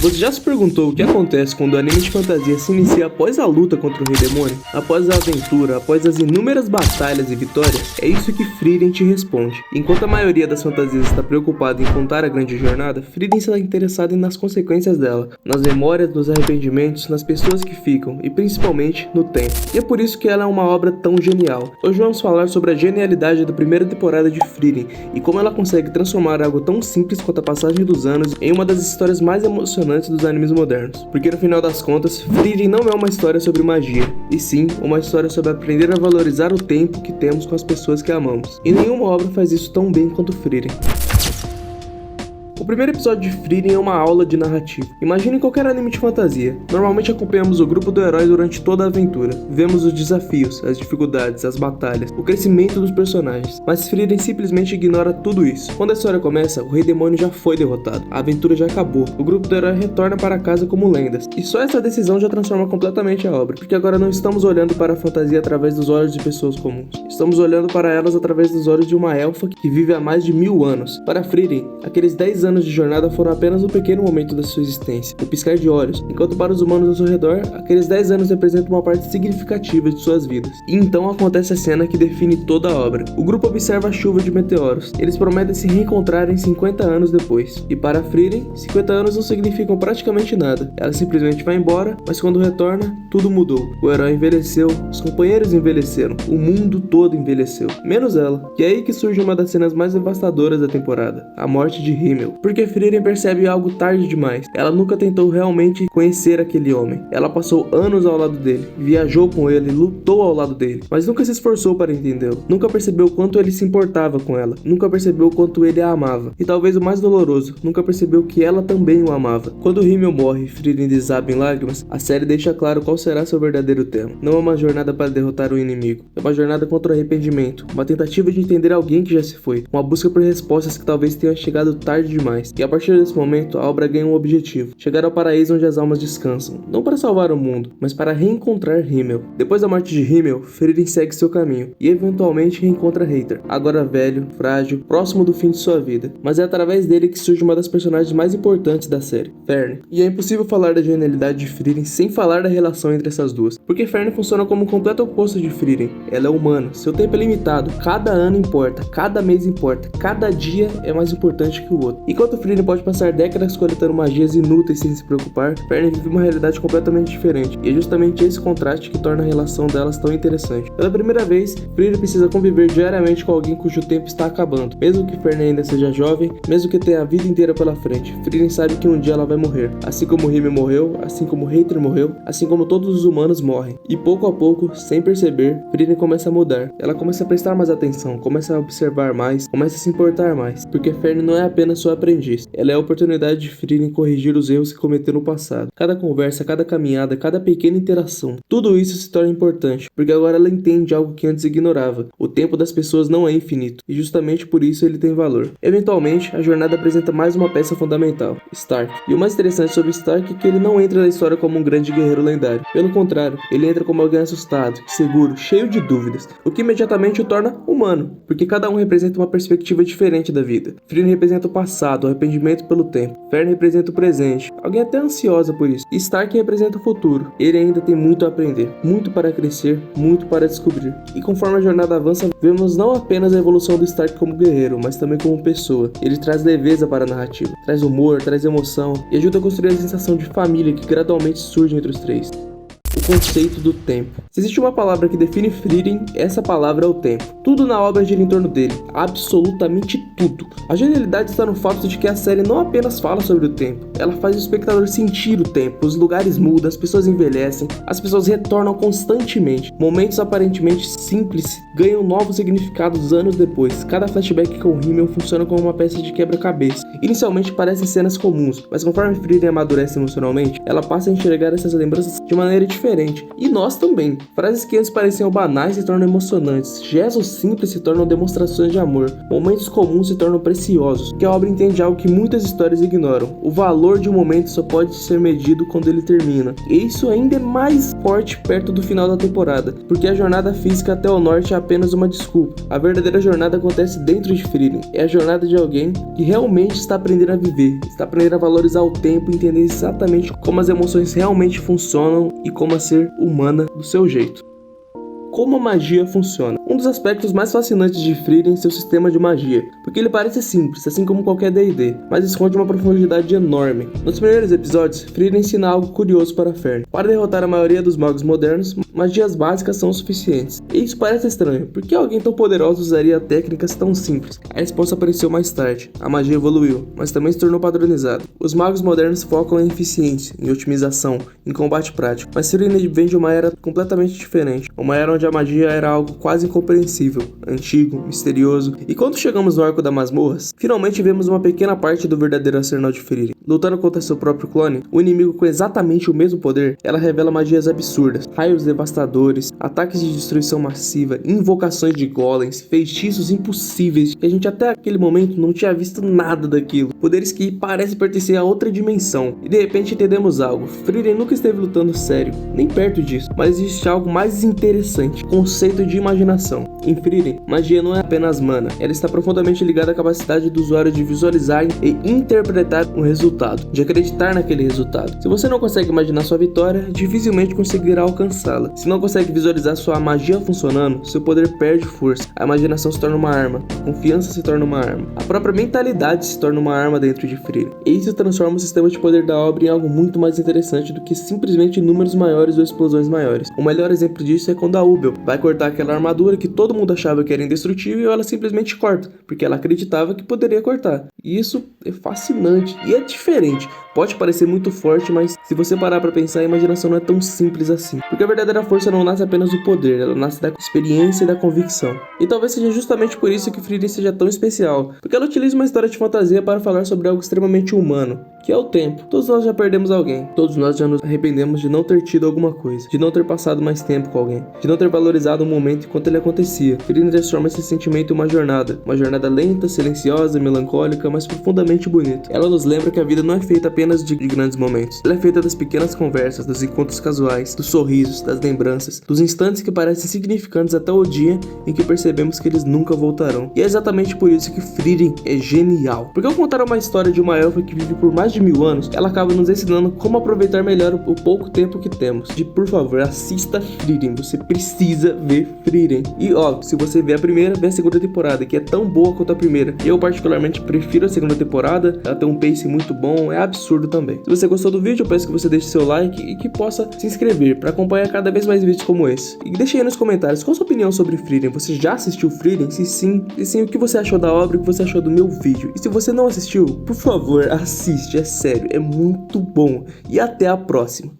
Você já se perguntou o que acontece quando o anime de fantasia se inicia após a luta contra o Rei Demônio? Após a aventura, após as inúmeras batalhas e vitórias? É isso que Frieren te responde. Enquanto a maioria das fantasias está preocupada em contar a grande jornada, Frieren está interessada nas consequências dela, nas memórias, nos arrependimentos, nas pessoas que ficam e principalmente no tempo. E é por isso que ela é uma obra tão genial. Hoje vamos falar sobre a genialidade da primeira temporada de Frieren e como ela consegue transformar algo tão simples quanto a passagem dos anos em uma das histórias mais emocionantes dos animes modernos. Porque no final das contas, Frieren não é uma história sobre magia, e sim uma história sobre aprender a valorizar o tempo que temos com as pessoas que amamos. E nenhuma obra faz isso tão bem quanto Frieren. O primeiro episódio de Frieren é uma aula de narrativa. Imagine qualquer anime de fantasia. Normalmente acompanhamos o grupo do herói durante toda a aventura. Vemos os desafios, as dificuldades, as batalhas, o crescimento dos personagens. Mas Frieren simplesmente ignora tudo isso. Quando a história começa, o Rei Demônio já foi derrotado. A aventura já acabou. O grupo do herói retorna para casa como lendas. E só essa decisão já transforma completamente a obra. Porque agora não estamos olhando para a fantasia através dos olhos de pessoas comuns. Estamos olhando para elas através dos olhos de uma elfa que vive há mais de 1000 anos. Para Frieren, aqueles 10 anos de jornada foram apenas um pequeno momento da sua existência, um piscar de olhos, enquanto para os humanos ao seu redor, aqueles 10 anos representam uma parte significativa de suas vidas. E então acontece a cena que define toda a obra. O grupo observa a chuva de meteoros. Eles prometem se reencontrarem 50 anos depois. E para Frieren, 50 anos não significam praticamente nada. Ela simplesmente vai embora, mas quando retorna, tudo mudou. O herói envelheceu, os companheiros envelheceram, o mundo todo envelheceu, menos ela. E é aí que surge uma das cenas mais devastadoras da temporada, a morte de Himmel. Porque Frieren percebe algo tarde demais. Ela nunca tentou realmente conhecer aquele homem. Ela passou anos ao lado dele, viajou com ele, lutou ao lado dele, mas nunca se esforçou para entendê-lo. Nunca percebeu o quanto ele se importava com ela. Nunca percebeu o quanto ele a amava. E talvez o mais doloroso, nunca percebeu que ela também o amava. Quando Himmel morre e Frieren desaba em lágrimas, a série deixa claro qual será seu verdadeiro tema. Não é uma jornada para derrotar o inimigo. É uma jornada contra o arrependimento. Uma tentativa de entender alguém que já se foi. Uma busca por respostas que talvez tenham chegado tarde demais. E a partir desse momento, a obra ganha um objetivo: chegar ao paraíso onde as almas descansam, não para salvar o mundo, mas para reencontrar Himmel. Depois da morte de Himmel, Frieren segue seu caminho e eventualmente reencontra Reiter, agora velho, frágil, próximo do fim de sua vida, mas é através dele que surge uma das personagens mais importantes da série, Fern. E é impossível falar da genialidade de Frieren sem falar da relação entre essas duas, porque Fern funciona como um completo oposto de Frieren. Ela é humana, seu tempo é limitado, cada ano importa, cada mês importa, cada dia é mais importante que o outro. Enquanto Frieren pode passar décadas coletando magias inúteis sem se preocupar, Fern vive uma realidade completamente diferente, e é justamente esse contraste que torna a relação delas tão interessante. Pela primeira vez, Frieren precisa conviver diariamente com alguém cujo tempo está acabando. Mesmo que Fern ainda seja jovem, mesmo que tenha a vida inteira pela frente, Frieren sabe que um dia ela vai morrer. Assim como Himmel morreu, assim como Reiter morreu, assim como todos os humanos morrem. E pouco a pouco, sem perceber, Frieren começa a mudar. Ela começa a prestar mais atenção, começa a observar mais, começa a se importar mais, porque Fern não é apenas sua aprendiz, ela é a oportunidade de Frieren corrigir os erros que cometeu no passado. Cada conversa, cada caminhada, cada pequena interação, tudo isso se torna importante, porque agora ela entende algo que antes ignorava. O tempo das pessoas não é infinito, e justamente por isso ele tem valor. Eventualmente, a jornada apresenta mais uma peça fundamental, Stark. E o mais interessante sobre Stark é que ele não entra na história como um grande guerreiro lendário. Pelo contrário, ele entra como alguém assustado, inseguro, cheio de dúvidas, o que imediatamente o torna humano, porque cada um representa uma perspectiva diferente da vida. Frieren representa o passado, o arrependimento pelo tempo. Fern representa o presente, alguém até ansiosa por isso. E Stark representa o futuro. Ele ainda tem muito a aprender, muito para crescer, muito para descobrir. E conforme a jornada avança, vemos não apenas a evolução do Stark como guerreiro, mas também como pessoa. Ele traz leveza para a narrativa, traz humor, traz emoção e ajuda a construir a sensação de família que gradualmente surge entre os três. O conceito do tempo. Se existe uma palavra que define Frieren, essa palavra é o tempo. Tudo na obra gira em torno dele, absolutamente tudo. A genialidade está no fato de que a série não apenas fala sobre o tempo, ela faz o espectador sentir o tempo. Os lugares mudam, as pessoas envelhecem, as pessoas retornam constantemente. Momentos aparentemente simples ganham novos significados anos depois. Cada flashback com Himmel funciona como uma peça de quebra-cabeça. Inicialmente parecem cenas comuns, mas conforme Frieren amadurece emocionalmente, ela passa a enxergar essas lembranças de maneira diferente. diferente. E nós também. Frases que antes pareciam banais se tornam emocionantes. Gestos simples se tornam demonstrações de amor. Momentos comuns se tornam preciosos. Que a obra entende algo que muitas histórias ignoram. O valor de um momento só pode ser medido quando ele termina. E isso ainda é mais forte perto do final da temporada, porque a jornada física até o norte é apenas uma desculpa. A verdadeira jornada acontece dentro de Frieren. É a jornada de alguém que realmente está aprendendo a viver, está aprendendo a valorizar o tempo e entender exatamente como as emoções realmente funcionam e como a ser humana do seu jeito. Como a magia funciona. Um dos aspectos mais fascinantes de Frieren é seu sistema de magia, porque ele parece simples, assim como qualquer D&D, mas esconde uma profundidade enorme. Nos primeiros episódios, Frieren ensina algo curioso para Fern. Para derrotar a maioria dos magos modernos, magias básicas são suficientes. E isso parece estranho, porque alguém tão poderoso usaria técnicas tão simples? A resposta apareceu mais tarde. A magia evoluiu, mas também se tornou padronizada. Os magos modernos focam em eficiência, em otimização, em combate prático, mas Frieren vem de uma era completamente diferente, uma era onde a magia era algo quase incompreensível, antigo, misterioso. E quando chegamos no arco da masmorras, finalmente vemos uma pequena parte do verdadeiro arsenal de Frieren. Lutando contra seu próprio clone, o inimigo com exatamente o mesmo poder, ela revela magias absurdas, raios devastadores, ataques de destruição massiva, invocações de golems, feitiços impossíveis que a gente até aquele momento não tinha visto nada daquilo. Poderes que parecem pertencer a outra dimensão. E de repente entendemos algo. Frieren nunca esteve lutando sério, nem perto disso, mas existe algo mais interessante. Conceito de imaginação. Em Frieren, magia não é apenas mana, ela está profundamente ligada à capacidade do usuário de visualizar e interpretar um resultado, de acreditar naquele resultado. Se você não consegue imaginar sua vitória, dificilmente conseguirá alcançá-la. Se não consegue visualizar sua magia funcionando, seu poder perde força, a imaginação se torna uma arma, a confiança se torna uma arma, a própria mentalidade se torna uma arma dentro de Frieren. E isso transforma o sistema de poder da obra em algo muito mais interessante do que simplesmente números maiores ou explosões maiores. O melhor exemplo disso é quando a Ubel vai cortar aquela armadura que todo mundo achava que era indestrutível e ela simplesmente corta, porque ela acreditava que poderia cortar. E isso é fascinante e é diferente. Pode parecer muito forte, mas se você parar pra pensar, a imaginação não é tão simples assim. Porque a verdadeira força não nasce apenas do poder, ela nasce da experiência e da convicção. E talvez seja justamente por isso que Frieren seja tão especial, porque ela utiliza uma história de fantasia para falar sobre algo extremamente humano, que é o tempo. Todos nós já perdemos alguém, todos nós já nos arrependemos de não ter tido alguma coisa, de não ter passado mais tempo com alguém, de não ter valorizado o momento enquanto ele acontecia. Frieren transforma esse sentimento em uma jornada lenta, silenciosa, melancólica, mas profundamente bonita. Ela nos lembra que a vida não é feita apenas de grandes momentos. Ela é feita das pequenas conversas, dos encontros casuais, dos sorrisos, das lembranças, dos instantes que parecem significantes até o dia em que percebemos que eles nunca voltarão. E é exatamente por isso que Frieren é genial. Porque ao contar uma história de uma elfa que vive por mais de 1000 anos, ela acaba nos ensinando como aproveitar melhor o pouco tempo que temos. Por favor, assista Frieren. Você precisa ver Frieren. E ó, se você vê a primeira, vê a segunda temporada, que é tão boa quanto a primeira. Eu particularmente prefiro a segunda temporada, ela tem um pace muito bom, é absurdo também. Se você gostou do vídeo, eu peço que você deixe seu like e que possa se inscrever para acompanhar cada vez mais vídeos como esse. E deixe aí nos comentários qual a sua opinião sobre Frieren. Você já assistiu Frieren? Se sim, o que você achou da obra e o que você achou do meu vídeo. E se você não assistiu, por favor, assiste, é sério, é muito bom. E até a próxima.